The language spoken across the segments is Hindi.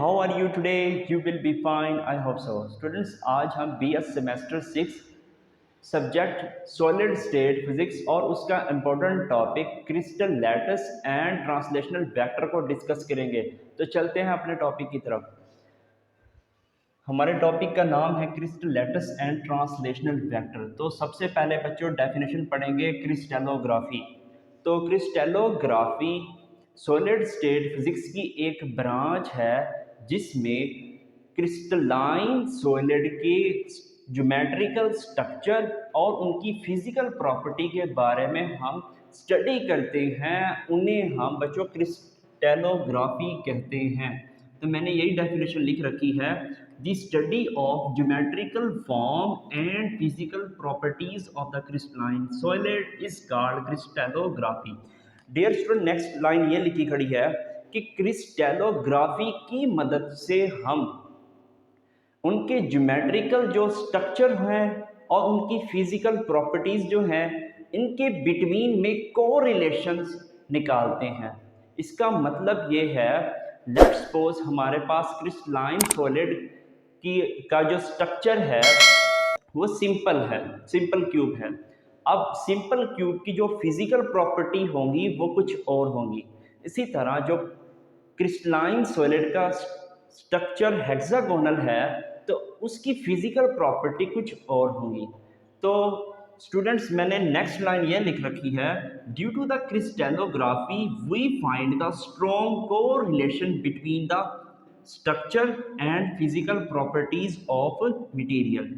how are you today? You will be fine. I hope so. Students, आज हम BS semester 6 subject solid state physics और उसका important topic crystal lattice and translational vector को डिस्कस करेंगे। तो चलते हैं अपने टॉपिक की तरफ। हमारे टॉपिक का नाम है crystal lattice and translational vector. तो सबसे पहले बच्चों डेफिनेशन पढ़ेंगे क्रिस्टलोग्राफी। तो क्रिस्टलोग्राफी सॉलिड स्टेट फिजिक्स की एक ब्रांच है जिसमें क्रिस्टलाइन सॉलिड के ज्योमेट्रिकल स्ट्रक्चर और उनकी फिजिकल प्रॉपर्टी के बारे में हम स्टडी करते हैं। उन्हें हम बच्चों क्रिस्टलोग्राफी कहते हैं। तो मैंने यही डेफिनेशन लिख रखी है, the study of geometrical form and physical properties of the crystalline solid is called crystallography. Dear student, next line ये लिखी खड़ी है कि क्रिस्टलोग्राफी की मदद से हम उनके ज्योमेट्रिकल जो स्ट्रक्चर हैं और उनकी फिजिकल प्रॉपर्टीज जो हैं इनके बिटवीन में कोरिलेशंस निकालते हैं। इसका मतलब ये है, लेट्स सपोज हमारे पास क्रिस्टलाइन सॉलिड की का जो स्ट्रक्चर है वो सिंपल है, सिंपल क्यूब है। अब सिंपल क्यूब की जो फिजिकल प्रॉपर्टी होंगी वो कुछ और होंगी। इसी तरह जो क्रिस्टलाइन सॉलिड का स्ट्रक्चर हेक्सागोनल है तो उसकी फिजिकल प्रॉपर्टी कुछ और होंगी। तो स्टूडेंट्स, मैंने नेक्स्ट लाइन ये लिख रखी है, due to the crystallography we find the strong correlation between the structure and physical properties of material.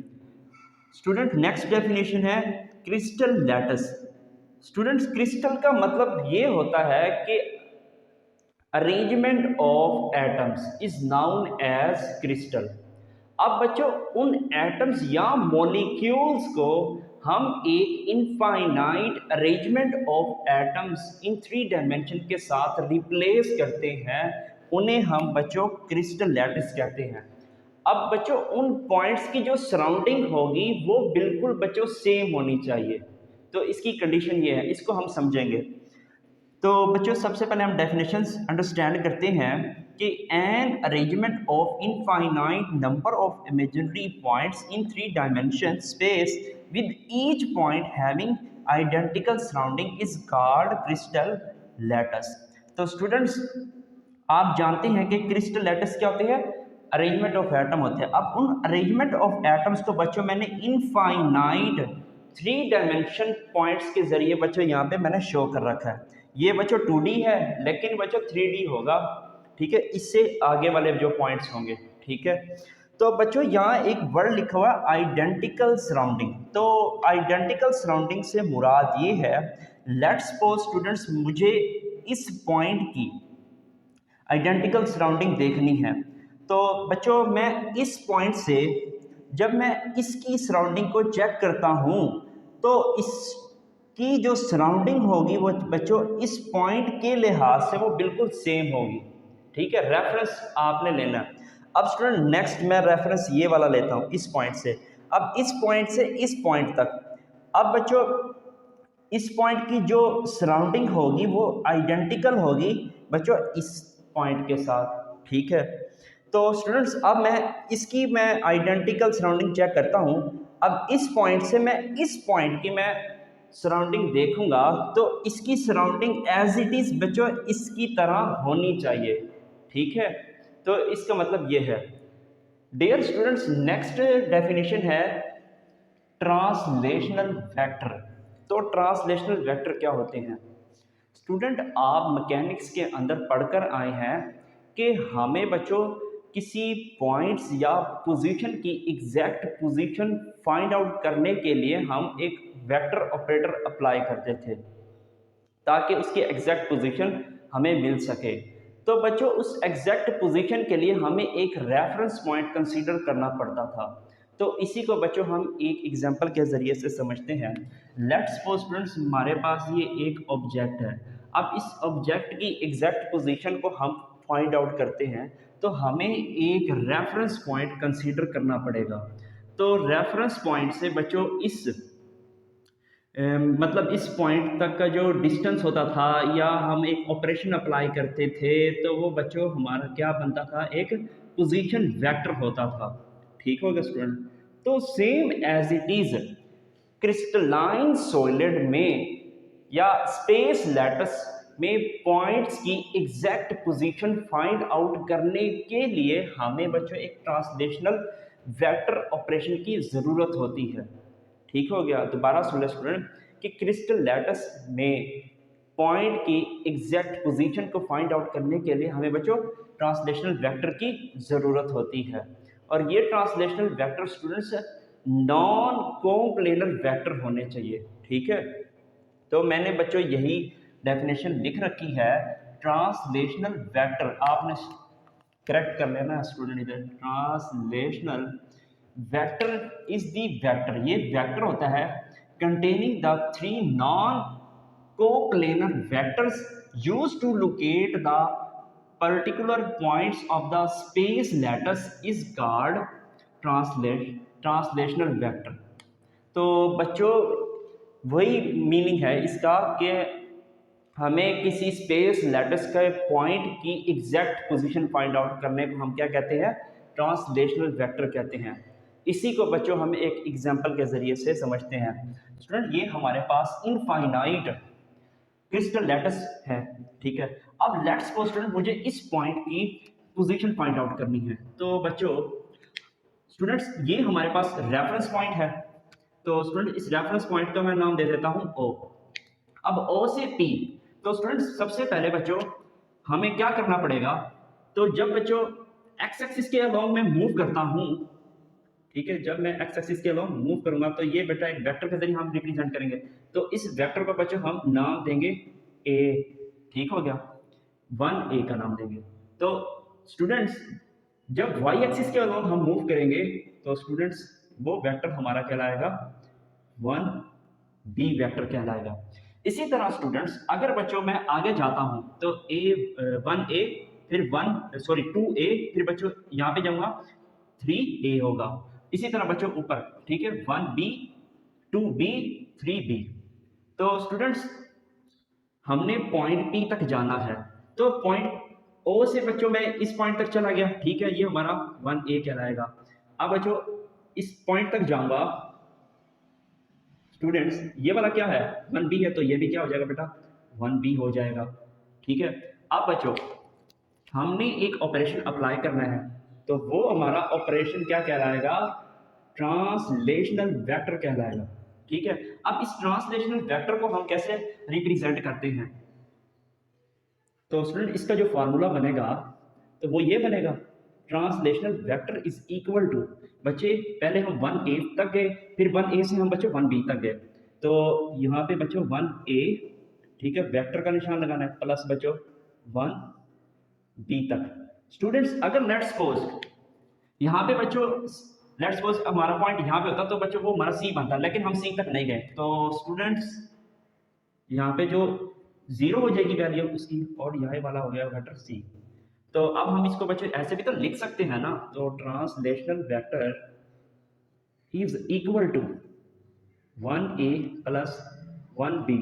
Student, next definition है क्रिस्टल लैटिस। स्टूडेंट्स, क्रिस्टल का मतलब ये होता है कि arrangement of atoms is known as crystal. अब बच्चों उन एटम्स या मॉलिक्यूल्स को हम एक infinite arrangement of atoms in 3 dimension के साथ रिप्लेस करते हैं, उन्हें हम बच्चों क्रिस्टल लैटिस कहते हैं। अब बच्चों उन पॉइंट्स की जो सराउंडिंग होगी वो बिल्कुल बच्चों सेम होनी चाहिए। तो इसकी कंडीशन ये है, इसको हम समझेंगे। तो बच्चों सबसे पहले हम डेफिनेशंस अंडरस्टैंड करते हैं कि an arrangement of infinite number of imaginary points in 3 dimension space with each point having identical surrounding is called crystal lattice. तो स्टूडेंट्स, आप जानते हैं कि क्रिस्टल लैटिस क्या होती है? अरेंजमेंट ऑफ एटम होते हैं। अब उन अरेंजमेंट ऑफ एटम्स को बच्चों मैंने इनफाइनाइट 3 डायमेंशन पॉइंट्स के जरिए बच्चों यहाँ पे मैंने शो कर रखा है। ये बच्चों 2D है लेकिन बच्चों 3D होगा, ठीक है, इससे आगे वाले जो पॉइंट्स होंगे, ठीक है। तो बच्चों यहाँ एक वर्ड लिखा हुआ है आइडेंटिकल सराउंडिंग। तो आइडेंटिकल सराउंडिंग से मुराद ये है, लेट्स सपोज स्टूडेंट्स मुझे इस पॉइंट की आइडेंटिकल सराउंडिंग देखनी है। तो बच्चों मैं इस पॉइंट से जब मैं इसकी सराउंडिंग को चेक करता हूँ तो इसकी जो सराउंडिंग होगी वो बच्चों इस पॉइंट के लिहाज से वो बिल्कुल सेम होगी, ठीक है। रेफरेंस आपने लेना। अब स्टूडेंट नेक्स्ट मैं रेफरेंस ये वाला लेता हूँ इस पॉइंट से। अब इस पॉइंट से इस पॉइंट तक, अब बच्चों इस पॉइंट की जो सराउंडिंग होगी वो आइडेंटिकल होगी बच्चों इस पॉइंट के साथ, ठीक है। तो स्टूडेंट्स अब मैं आइडेंटिकल सराउंडिंग चेक करता हूँ। अब इस पॉइंट से मैं इस पॉइंट की मैं सराउंडिंग देखूंगा तो इसकी सराउंडिंग एज इट इज बच्चों इसकी तरह होनी चाहिए, ठीक है। तो इसका मतलब ये है। डियर स्टूडेंट्स, नेक्स्ट डेफिनेशन है ट्रांसलेशनल वेक्टर। तो ट्रांसलेशनल वेक्टर क्या होते हैं? स्टूडेंट, आप मैकेनिक्स के अंदर पढ़कर आए हैं कि हमें बच्चों किसी पॉइंट्स या पोजीशन की एग्जैक्ट पोजीशन फाइंड आउट करने के लिए हम एक वेक्टर ऑपरेटर अप्लाई करते थे ताकि उसकी एग्जैक्ट पोजीशन हमें मिल सके। तो बच्चों उस एग्जैक्ट पोजीशन के लिए हमें एक रेफरेंस पॉइंट कंसीडर करना पड़ता था। तो इसी को बच्चों हम एक एग्जांपल के ज़रिए से समझते हैं। लेट्स सपोज स्टूडेंट्स हमारे पास ये एक ऑब्जेक्ट है। अब इस ऑब्जेक्ट की एग्जैक्ट पोजीशन को हम फाइंड आउट करते हैं तो हमें एक रेफरेंस पॉइंट कंसीडर करना पड़ेगा। तो रेफरेंस पॉइंट से बच्चों इस मतलब इस पॉइंट तक का जो डिस्टेंस होता था या हम एक ऑपरेशन अप्लाई करते थे तो वो बच्चों हमारा क्या बनता था, एक पोजीशन वेक्टर होता था। ठीक हो गया स्टूडेंट। तो same as it is crystalline solid में या स्पेस लैटिस में पॉइंट्स की एग्जैक्ट पोजीशन फाइंड आउट करने के लिए हमें बच्चों एक ट्रांसलेशनल वेक्टर ऑपरेशन की ज़रूरत होती है। ठीक हो गया। दोबारा सुन ले स्टूडेंट कि क्रिस्टल लैटिस में पॉइंट की एग्जैक्ट पोजीशन को फाइंड आउट करने के लिए हमें बच्चों ट्रांसलेशनल वेक्टर की ज़रूरत होती है। और ये translational vector students non coplanar vector होने चाहिए। ठीक है, तो मैंने बच्चों यही डेफिनेशन लिख रखी है। ट्रांसलेशनल वेक्टर आपने करेक्ट कर लेना स्टूडेंट, इधर translational vector is the vector, ये वेक्टर होता है containing the three non coplanar vectors used to locate the particular points of the space lattice is called translational vector. तो बच्चों वही मीनिंग है इसका कि हमें किसी स्पेस लैटिस के पॉइंट की एग्जैक्ट पोजीशन फाइंड आउट करने को हम क्या कहते हैं, ट्रांसलेशनल वेक्टर कहते हैं। इसी को बच्चों हम एक एग्जांपल के जरिए से समझते हैं। स्टूडेंट ये हमारे पास इनफाइनाइट क्रिस्टल लैटिस है। ठीक है, अब लेट्स सपोज स्टूडेंट मुझे इस पॉइंट की पोजीशन फाइंड आउट करनी है। तो बच्चों स्टूडेंट्स ये हमारे पास रेफरेंस पॉइंट है। तो स्टूडेंट इस रेफरेंस पॉइंट का मैं नाम दे देता हूं ओ। अब ओ से पी, तो स्टूडेंट्स सबसे पहले बच्चों हमें क्या करना पड़ेगा, तो जब बच्चों एक्स एक्सिस के अलोंग मैं मूव करता हूं, ठीक है, जब मैं एक्स एक्सिस के अलोंग मूव करूंगा तो ये बेटा एक वेक्टर के जरिए हम रिप्रेजेंट करेंगे। तो इस वेक्टर को बच्चों हम नाम देंगे ए। ठीक हो गया, 1a का नाम देंगे। तो स्टूडेंट्स जब वाई एक्सिस के अलोंग हम मूव करेंगे तो स्टूडेंट्स वो वेक्टर हमारा कहलाएगा 1b वेक्टर कहलाएगा। इसी तरह स्टूडेंट्स अगर बच्चों मैं आगे जाता हूं तो a 1a फिर 2a फिर बच्चों यहाँ पे जाऊंगा 3a होगा। इसी तरह बच्चों ऊपर, ठीक है, 1b 2b 3b। तो स्टूडेंट्स हमने पॉइंट P तक जाना है, तो पॉइंट O से बच्चों मैं इस पॉइंट तक चला गया। ठीक है, ये हमारा 1a कहलाएगा। अब बच्चों इस पॉइंट तक जाऊंगा स्टूडेंट्स, ये वाला क्या है 1b है, तो ये भी क्या हो जाएगा बेटा 1b हो जाएगा। ठीक है, अब बच्चों हमने एक ऑपरेशन अप्लाई करना है, तो वो हमारा ऑपरेशन क्या कहलाएगा, ट्रांसलेशनल वेक्टर कहलाएगा। ठीक है, अब इस ट्रांसलेशनल वेक्टर को हम कैसे रिप्रेजेंट करते हैं, तो स्टूडेंट इसका जो फार्मूला बनेगा तो वो ये बनेगा, translational vector is equal to, बच्चे पहले हम 1a तक गए, फिर 1a से हम बच्चों 1b तक गए, तो यहाँ पे बच्चों 1a, ठीक है, वेक्टर का निशान लगाना है, प्लस बच्चों 1b तक। स्टूडेंट्स अगर लेट्स सपोज यहाँ पे बच्चों लेट्स सपोज हमारा पॉइंट यहाँ पे होता तो बच्चों वो हमारा सी बनता, लेकिन हम सी तक नहीं गए, तो स्टूडेंट्स यहाँ पे जो 0 हो जाएगी वैल्यू उसकी, और यहाँ वाला हो गया वेक्टर सी। तो अब हम इसको बच्चों ऐसे भी तो लिख सकते हैं ना, तो translational vector is equal to 1a plus 1b,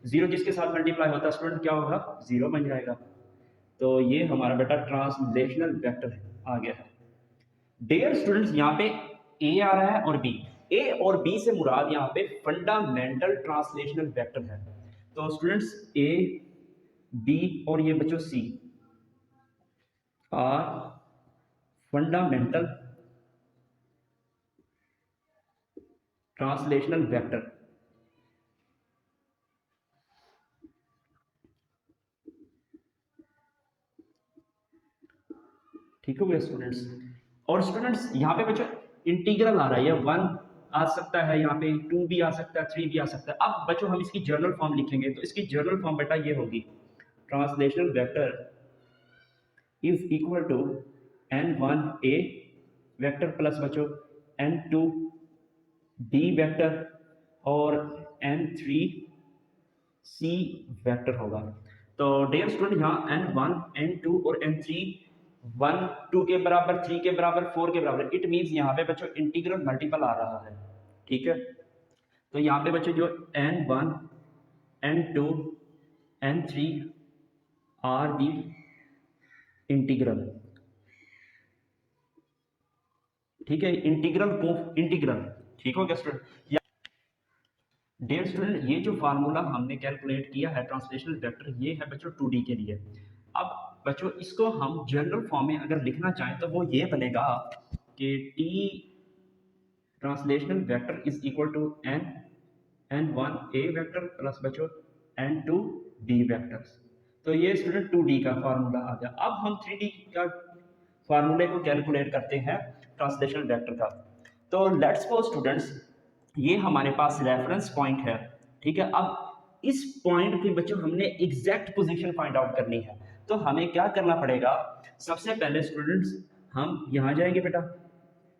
0 जिसके साथ मल्टीप्लाई होता है स्टूडेंट क्या होगा 0 बन जाएगा। तो ये हमारा बेटा ट्रांसलेशनल वेक्टर आ गया है। डियर स्टूडेंट्स यहाँ पे ए आ रहा है और बी, ए और बी से मुराद यहाँ पे फंडामेंटल ट्रांसलेशनल वेक्टर है। तो स्टूडेंट्स ए बी और ये बच्चों C are fundamental translational vector. ठीक हो गया स्टूडेंट्स। और स्टूडेंट्स यहाँ पे बच्चों इंटीग्रल आ रहा है, 1 आ सकता है, यहाँ पे 2 भी आ सकता है, 3 भी आ सकता है। अब बच्चों हम इसकी जर्नल फॉर्म लिखेंगे, तो इसकी जर्नल फॉर्म बेटा ये होगी, translational vector is equal to n1a vector plus बच्चों n2b वेक्टर और n3c वेक्टर होगा। तो डियर स्टूडेंट यहाँ n1 n2 और n3 1 2 के बराबर, 3 के बराबर, 4 के बराबर, इट मीन्स यहाँ पे बच्चों इंटीग्रल मल्टीपल आ रहा है। ठीक है, तो यहाँ पे बच्चों जो n1 n2 n3 are the integral, ठीक है, इंटीग्रल को इंटीग्रल, ठीक हो गया स्टूडेंट। डियर स्टूडेंट, ये जो फार्मूला हमने कैलकुलेट किया है ट्रांसलेशनल वेक्टर, ये है बच्चों 2D के लिए। अब बच्चों इसको हम जनरल फॉर्म में अगर लिखना चाहें तो वो ये बनेगा कि T translational vector is equal to n1 A vector plus बच्चों n2 बी वेक्टर्स। तो ये स्टूडेंट 2D का फार्मूला आ गया। अब हम 3D का फार्मूले को कैलकुलेट करते हैं ट्रांसलेशनल वेक्टर का। तो लेट्स सपोज स्टूडेंट्स, ये हमारे पास रेफरेंस पॉइंट है, ठीक है। अब इस पॉइंट की बच्चों हमने एग्जैक्ट पोजीशन फाइंड आउट करनी है। तो हमें क्या करना पड़ेगा, सबसे पहले स्टूडेंट्स हम यहाँ जाएंगे बेटा,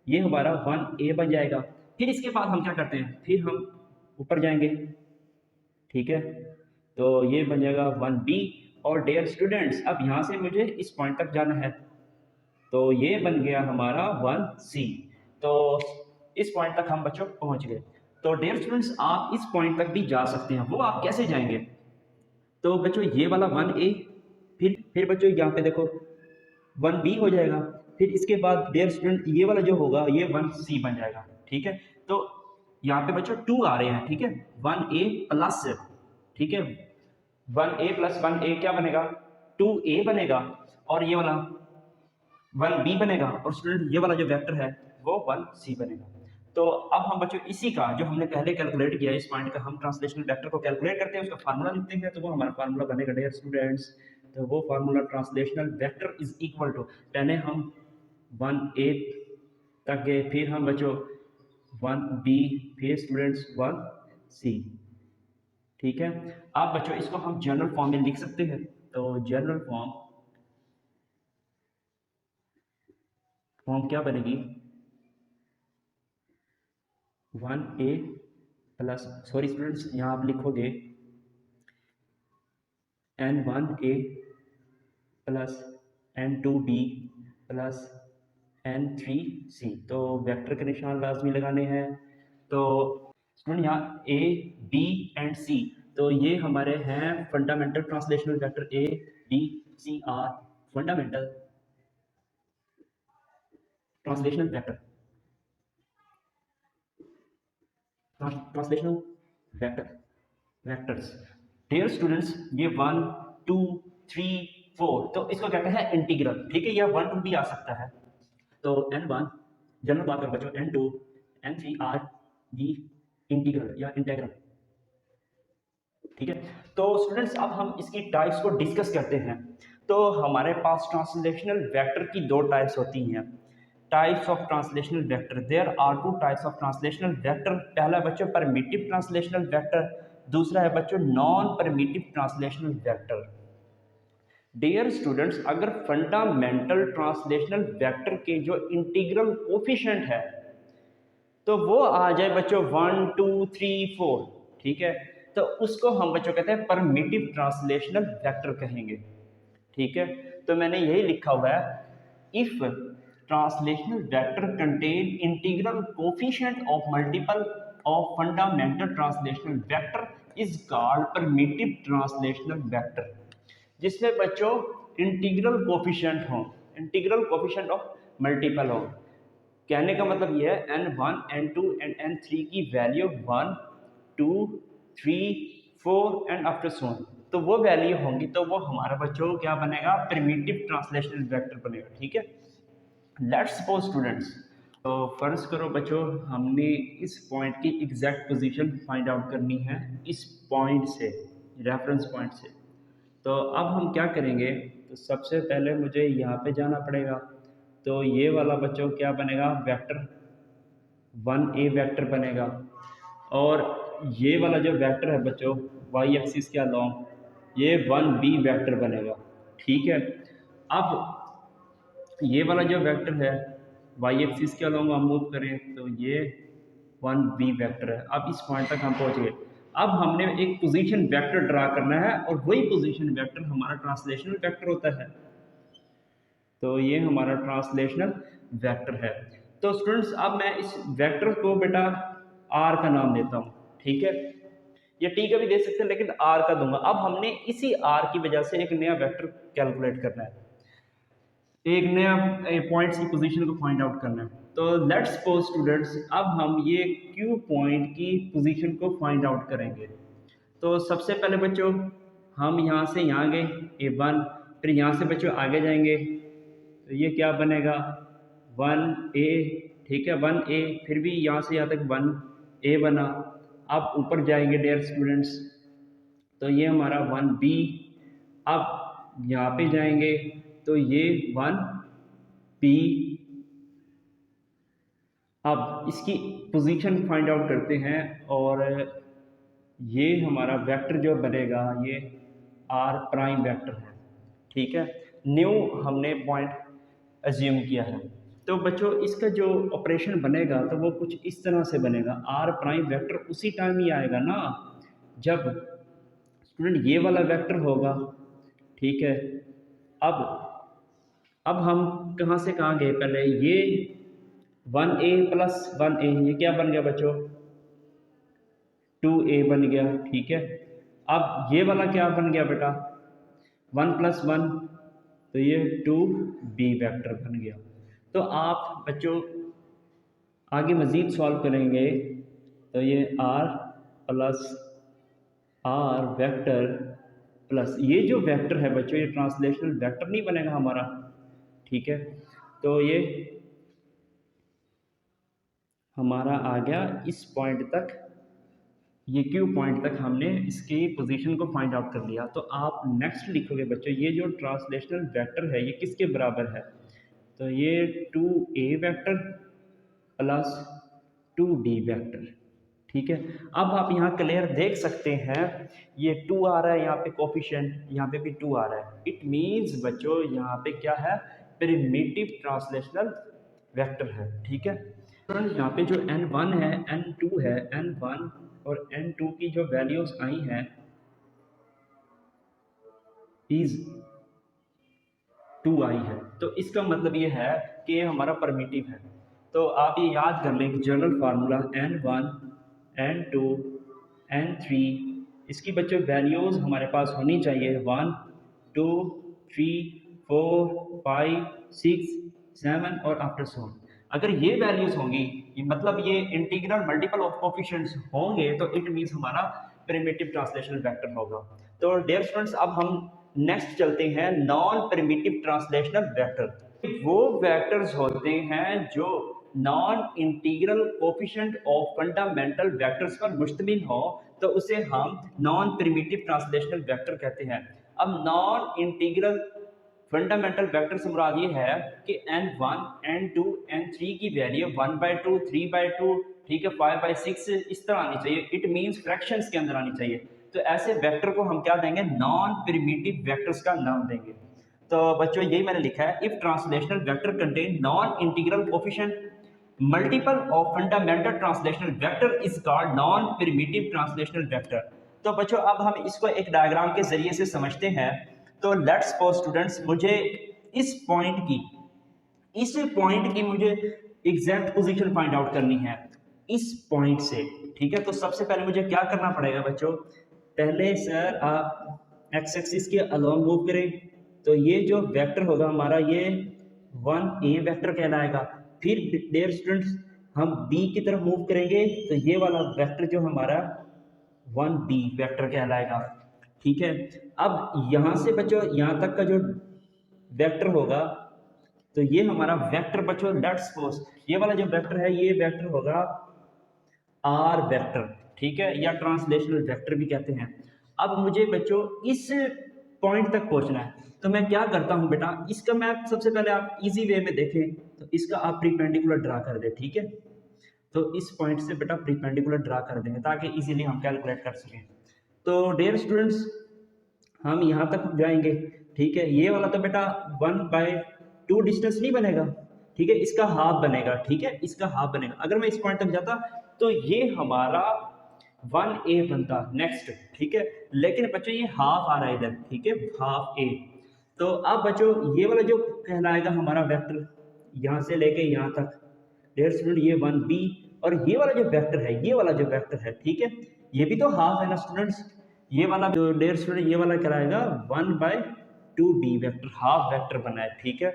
ये हमारा 1A बन जाएगा। फिर इसके बाद हम क्या करते हैं, फिर हम ऊपर जाएंगे, ठीक है, तो ये बन जाएगा 1B। और डियर स्टूडेंट्स, अब यहाँ से मुझे इस पॉइंट तक जाना है, तो ये बन गया हमारा 1C। तो इस पॉइंट तक हम बच्चों पहुंच गए। तो डियर स्टूडेंट्स, आप इस पॉइंट तक भी जा सकते हैं। वो आप कैसे जाएंगे, तो बच्चों ये वाला 1A, फिर बच्चों यहाँ पे देखो 1B हो जाएगा। फिर इसके बाद डियर स्टूडेंट ये वाला जो होगा ये 1C बन जाएगा, ठीक है। तो यहाँ पे बच्चों 2 आ रहे हैं, ठीक है, 1A प्लस, ठीक है, 1A प्लस 1A क्या बनेगा, 2A बनेगा। और ये वाला 1B बनेगा। और स्टूडेंट ये वाला जो वेक्टर है वो 1C बनेगा। तो अब हम बच्चों इसी का जो हमने पहले कैलकुलेट किया, इस पॉइंट का हम ट्रांसलेशनल वेक्टर को कैलकुलेट करते हैं, उसका फार्मूला लिखते हैं। तो वो हमारा फार्मूला बनेगा डियर स्टूडेंट्स, तो वो formula translational vector is equal to, पहले हम 1A तक गए, फिर हम बच्चों 1B, फिर स्टूडेंट्स 1C, ठीक है। अब बच्चों इसको हम जनरल फॉर्म में लिख सकते हैं। तो जनरल फॉर्म क्या बनेगी, 1A प्लस, सॉरी स्टूडेंट्स, यहाँ आप लिखोगे n1A plus n2B plus n3C। तो वेक्टर के निशान लाजमी लगाने हैं। तो स्टूडेंट यहाँ A, B एंड C, तो ये हमारे हैं fundamental translational vector. A, B, C are fundamental translational vector, translational vector vectors. Dear students, ये 1, 2, 3, 4, तो इसको कहते हैं इंटीग्रल, ठीक है। यह 1 2 भी आ सकता है। तो n1 जनरल बात कर बच्चों, n2 n3 are the integral या इंटेग्रल, ठीक है। तो स्टूडेंट्स अब हम इसकी टाइप्स को डिस्कस करते हैं। तो हमारे पास ट्रांसलेशनल वेक्टर की दो टाइप्स होती हैं। Types of translational vector, there are two types of translational vector. पहला बच्चों परमिटिव ट्रांसलेशनल वेक्टर, दूसरा है बच्चों non primitive translational vector. Dear students, अगर फंडामेंटल ट्रांसलेशनल वेक्टर के जो इंटीग्रल कोफिशिएंट है तो वो आ जाए बच्चों 1 2 3 4, ठीक है, तो उसको हम बच्चों कहते हैं परमिटिव ट्रांसलेशनल वेक्टर कहेंगे, ठीक है। तो मैंने यही लिखा हुआ है, if translational vector contain integral coefficient of multiple of fundamental translational vector is called primitive translational vector. जिसमें बच्चों इंटीग्रल कोफिशिएंट हो, इंटीग्रल कोफिशिएंट ऑफ मल्टीपल हो। कहने का मतलब यह है n1 n2 एंड n3 की value 1 2 3 4 and after so on, तो वो वैल्यू होंगी, तो वो हमारा बच्चों क्या बनेगा, प्रिमिटिव ट्रांसलेशनल वेक्टर बनेगा, ठीक है। लेट्स सपोज स्टूडेंट्स, तो फर्ज करो बच्चों हमने इस पॉइंट की एग्जैक्ट पोजीशन फाइंड आउट करनी है इस पॉइंट से, रेफरेंस पॉइंट से। तो अब हम क्या करेंगे, तो सबसे पहले मुझे यहाँ पे जाना पड़ेगा। तो ये वाला बच्चों क्या बनेगा, वेक्टर 1A वेक्टर बनेगा। और ये वाला जो वेक्टर है बच्चों वाई एक्सिस के अलॉन्ग, ये 1B वेक्टर बनेगा, ठीक है। अब ये वाला जो वेक्टर है वाई एक्सिस के अलॉन्ग हम मूव करें तो ये 1B वेक्टर है। अब इस पॉइंट तक हम पहुंच गए। अब हमने एक पोजीशन वेक्टर ड्रा करना है और वही पोजीशन वेक्टर हमारा ट्रांसलेशनल वेक्टर होता है। तो ये हमारा ट्रांसलेशनल वेक्टर है। तो स्टूडेंट्स अब मैं इस वेक्टर को बेटा आर का नाम देता हूँ, ठीक है, या टी का भी दे सकते हैं लेकिन आर का दूंगा। अब हमने इसी आर की वजह से एक नया वेक्टर कैलकुलेट करना है, एक नया पॉइंट्स की पोजीशन को फाइंड आउट करना है। तो लेट्स सपोज स्टूडेंट्स, अब हम ये क्यू पॉइंट की पोजीशन को फाइंड आउट करेंगे। तो सबसे पहले बच्चों हम यहाँ से यहाँ गए A1, फिर यहाँ से बच्चों आगे जाएंगे तो ये क्या बनेगा 1A, ठीक है 1A, फिर भी यहाँ से यहाँ तक 1A बना। अब ऊपर जाएंगे डियर स्टूडेंट्स तो ये हमारा 1B, अब यहाँ पे जाएंगे तो ये 1B। अब इसकी पोजीशन फाइंड आउट करते हैं और ये हमारा वेक्टर जो बनेगा ये आर प्राइम वेक्टर है, ठीक है। न्यू हमने पॉइंट एज्यूम किया है। तो बच्चों इसका जो ऑपरेशन बनेगा तो वो कुछ इस तरह से बनेगा, आर प्राइम वेक्टर उसी टाइम ही आएगा ना जब स्टूडेंट ये वाला वेक्टर होगा, ठीक है। अब हम कहाँ से कहाँ गए, पहले ये 1A प्लस 1A, ये क्या बन गया बच्चों 2A बन गया, ठीक है। अब ये वाला क्या बन गया बेटा 1 प्लस 1, तो ये 2B वेक्टर बन गया। तो आप बच्चों आगे मज़ीद सॉल्व करेंगे तो ये R plus R vector plus ये जो वेक्टर है बच्चों ये ट्रांसलेशनल वेक्टर नहीं बनेगा हमारा, ठीक है। तो ये हमारा आ गया इस पॉइंट तक, ये क्यू पॉइंट तक हमने इसकी पोजीशन को फाइंड आउट कर लिया। तो आप नेक्स्ट लिखोगे बच्चों ये जो ट्रांसलेशनल वेक्टर है ये किसके बराबर है, तो ये 2A vector plus 2D vector, ठीक है। अब आप यहाँ क्लियर देख सकते हैं ये 2 आ रहा है यहाँ पे कोफिशिएंट, यहाँ पे भी 2 आ रहा है। इट मीन्स बच्चों यहाँ पे क्या है प्रिमिटिव ट्रांसलेशनल वेक्टर है, ठीक है। यहाँ पे जो n1 है n2 है, n1 और n2 की जो वैल्यूज आई हैं इज 2 आई है, तो इसका मतलब ये है कि ये हमारा परमिटिव है। तो आप ये याद कर लें कि general formula n1 n2 n3, इसकी बच्चों वैल्यूज हमारे पास होनी चाहिए 1 2 3 4 5 6 7 और आफ्टर सो। अगर ये वैल्यूज होंगी ये मतलब ये इंटीग्रल मल्टीपल ऑफ कोफिशिएंट्स होंगे तो इट मीन्स हमारा प्रिमिटिव ट्रांसलेशनल वेक्टर होगा। तो डियर स्टूडेंट्स अब हम नेक्स्ट चलते हैं नॉन प्रिमिटिव ट्रांसलेशनल वेक्टर। वो वेक्टर्स होते हैं जो non integral coefficient of fundamental vectors पर मुश्तमिल हो तो उसे हम नॉन प्रिमिटिव ट्रांसलेशनल वेक्टर कहते हैं। अब नॉन इंटीग्रल फंडामेंटल वेक्टर से मुराद ये है कि n1 n2 n3 की वैल्यू 1/2 3/2, ठीक है 5/6 इस तरह आनी चाहिए, इट मींस फ्रैक्शंस के अंदर आनी चाहिए। तो ऐसे वेक्टर को हम क्या देंगे नॉन प्रिमिटिव वेक्टर्स का नाम देंगे। तो बच्चों यही मैंने लिखा है if translational vector contain non integral coefficient multiple of fundamental translational vector is called non primitive translational vector. तो बच्चों अब हम इसको एक डायग्राम के जरिए से समझते हैं। तो लेट्स सपोज स्टूडेंट्स मुझे इस पॉइंट की मुझे एग्जैक्ट पोजीशन फाइंड आउट करनी है इस पॉइंट से, ठीक है। तो सबसे पहले मुझे क्या करना पड़ेगा बच्चों, पहले सर आप एक्स एक्सिस के अलोंग मूव करें तो ये जो वेक्टर होगा हमारा ये 1A वेक्टर कहलाएगा। फिर डियर स्टूडेंट्स हम B की तरफ मूव करेंगे तो ये वाला वेक्टर जो हमारा 1B वेक्टर कहलाएगा, ठीक है। अब यहाँ से बच्चों यहाँ तक का जो वेक्टर होगा तो ये हमारा वेक्टर बच्चों लेट्स सपोज ये वाला जो वेक्टर है ये वेक्टर होगा आर वेक्टर, ठीक है, या ट्रांसलेशनल वेक्टर भी कहते हैं। अब मुझे बच्चों इस पॉइंट तक पहुंचना है तो मैं क्या करता हूं बेटा, इसका मैं सबसे पहले आप इजी वे में देखें तो इसका आप प्रीपेंडिकुलर ड्रा कर दे, ठीक है। तो इस पॉइंट से बेटा प्रीपेंडिकुलर ड्रा कर देंगे ताकि इजीली हम कैलकुलेट कर सकें। तो डियर स्टूडेंट्स हम यहाँ तक जाएंगे, ठीक है। ये वाला तो बेटा 1/2 डिस्टेंस नहीं बनेगा, ठीक है, इसका हाफ बनेगा, ठीक है, इसका हाफ बनेगा। अगर मैं इस पॉइंट तक जाता तो ये हमारा 1A बनता नेक्स्ट, ठीक है। लेकिन बच्चों ये हाफ आ रहा है इधर, ठीक है, हाफ A। तो अब बच्चों ये वाला जो कहलाएगा हमारा वेक्टर यहाँ से लेके यहाँ तक, डियर स्टूडेंट ये 1B और ये वाला जो वेक्टर है, ये वाला जो वेक्टर है, ठीक है, ये भी तो हाफ है ना स्टूडेंट्स। ये वाला जो डेयर स्टूडेंट, ये वाला कराएगा 1/2b वेक्टर, हाफ वेक्टर बना है, ठीक है।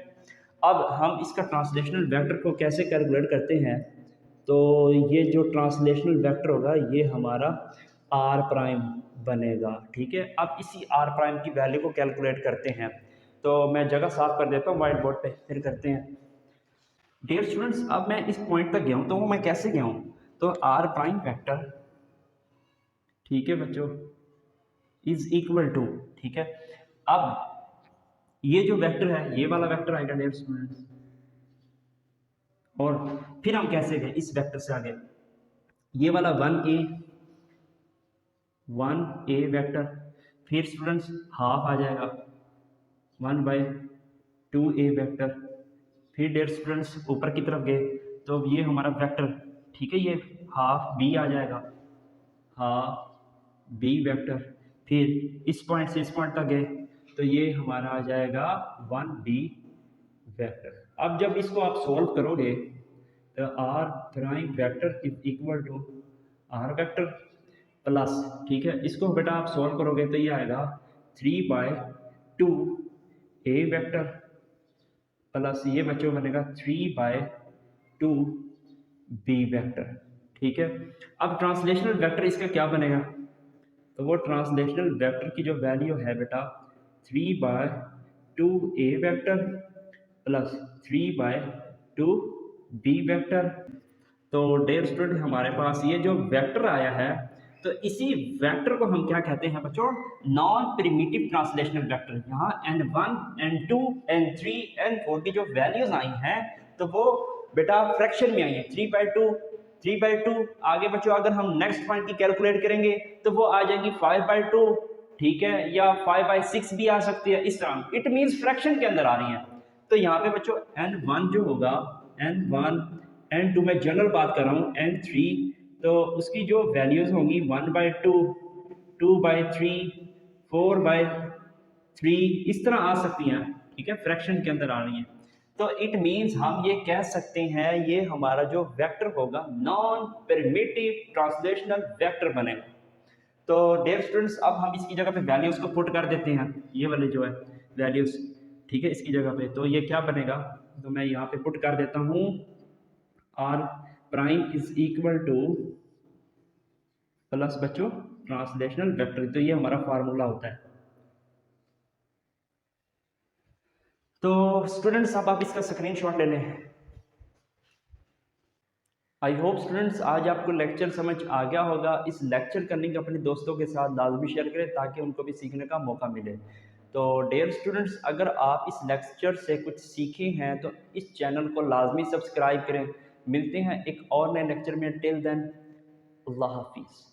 अब हम इसका ट्रांसलेशनल वेक्टर को कैसे कैलकुलेट करते हैं, तो ये जो ट्रांसलेशनल वेक्टर होगा ये हमारा आर प्राइम बनेगा, ठीक है। अब इसी आर प्राइम की वैल्यू को कैलकुलेट करते हैं, तो मैं जगह साफ कर देता हूँ व्हाइट बोर्ड पे, फिर करते हैं। डियर स्टूडेंट्स, अब मैं इस पॉइंट तक गया हूँ, तो वो मैं कैसे गया हूँ, तो आर प्राइम वेक्टर, ठीक है बच्चों, इज इक्वल टू, ठीक है। अब ये जो वेक्टर है, ये वाला वेक्टर आएगा डियर स्टूडेंट्स, और फिर हम कैसे गए इस वेक्टर से आगे, ये वाला 1a वेक्टर, फिर स्टूडेंट्स हाफ आ जाएगा 1/2a वेक्टर, फिर डियर स्टूडेंट्स ऊपर की तरफ गए तो ये हमारा वेक्टर, ठीक है, ये हाफ b आ जाएगा, हाफ b वेक्टर, फिर इस पॉइंट से इस पॉइंट तक गए तो ये हमारा आ जाएगा 1b वेक्टर। अब जब इसको आप सोल्व करोगे तो R prime vector is equal to R vector plus, ठीक है, इसको बेटा आप सोल्व करोगे तो ये आएगा 3/2 a वेक्टर प्लस ये बच्चों बनेगा 3/2 b वेक्टर, ठीक है। अब ट्रांसलेशनल वेक्टर इसका क्या बनेगा, तो वो ट्रांसलेशनल वेक्टर की जो वैल्यू है बेटा 3/2 a vector plus 3/2 b vector. तो डियर स्टूडेंट, हमारे पास ये जो वेक्टर आया है, तो इसी वेक्टर को हम क्या कहते हैं बच्चों, नॉन प्रिमिटिव ट्रांसलेशनल वेक्टर। यहाँ n1 n2 n3 n4 की जो वैल्यूज आई हैं तो वो बेटा फ्रैक्शन में आई है, 3/2 आगे बच्चों अगर हम नेक्स्ट पॉइंट की कैलकुलेट करेंगे तो वो आ जाएगी 5/2, ठीक है, या 5/6 भी आ सकती है, इस तरह इट मीन्स फ्रैक्शन के अंदर आ रही है। तो यहाँ पे बच्चों n1 जो होगा, n1 n2 में जनरल बात कर रहा हूँ, n3 तो उसकी जो वैल्यूज होंगी 1/2 2/3 4/3 इस तरह आ सकती हैं, ठीक है, फ्रैक्शन के अंदर आ रही हैं। तो इट मीन्स हम ये कह सकते हैं ये हमारा जो वेक्टर होगा नॉन प्रिमिटिव ट्रांसलेशनल वेक्टर बनेगा। तो डियर स्टूडेंट्स, अब हम इसकी जगह पे वैल्यूज को पुट कर देते हैं, ये वाले जो है वैल्यूज, ठीक है, इसकी जगह पे तो ये क्या बनेगा, तो मैं यहाँ पे पुट कर देता हूँ R prime is equal to plus बच्चों ट्रांसलेशनल वेक्टर, तो ये हमारा फार्मूला होता है। तो स्टूडेंट्स अब आप इसका स्क्रीनशॉट ले लें। आई होप स्टूडेंट्स आज आपको लेक्चर समझ आ गया होगा। इस लेक्चर का लिंक अपने दोस्तों के साथ लाजमी शेयर करें ताकि उनको भी सीखने का मौका मिले। तो डियर स्टूडेंट्स, अगर आप इस लेक्चर से कुछ सीखे हैं तो इस चैनल को लाजमी सब्सक्राइब करें। मिलते हैं एक और नए लेक्चर में, टिल देन अल्लाह हाफिज़।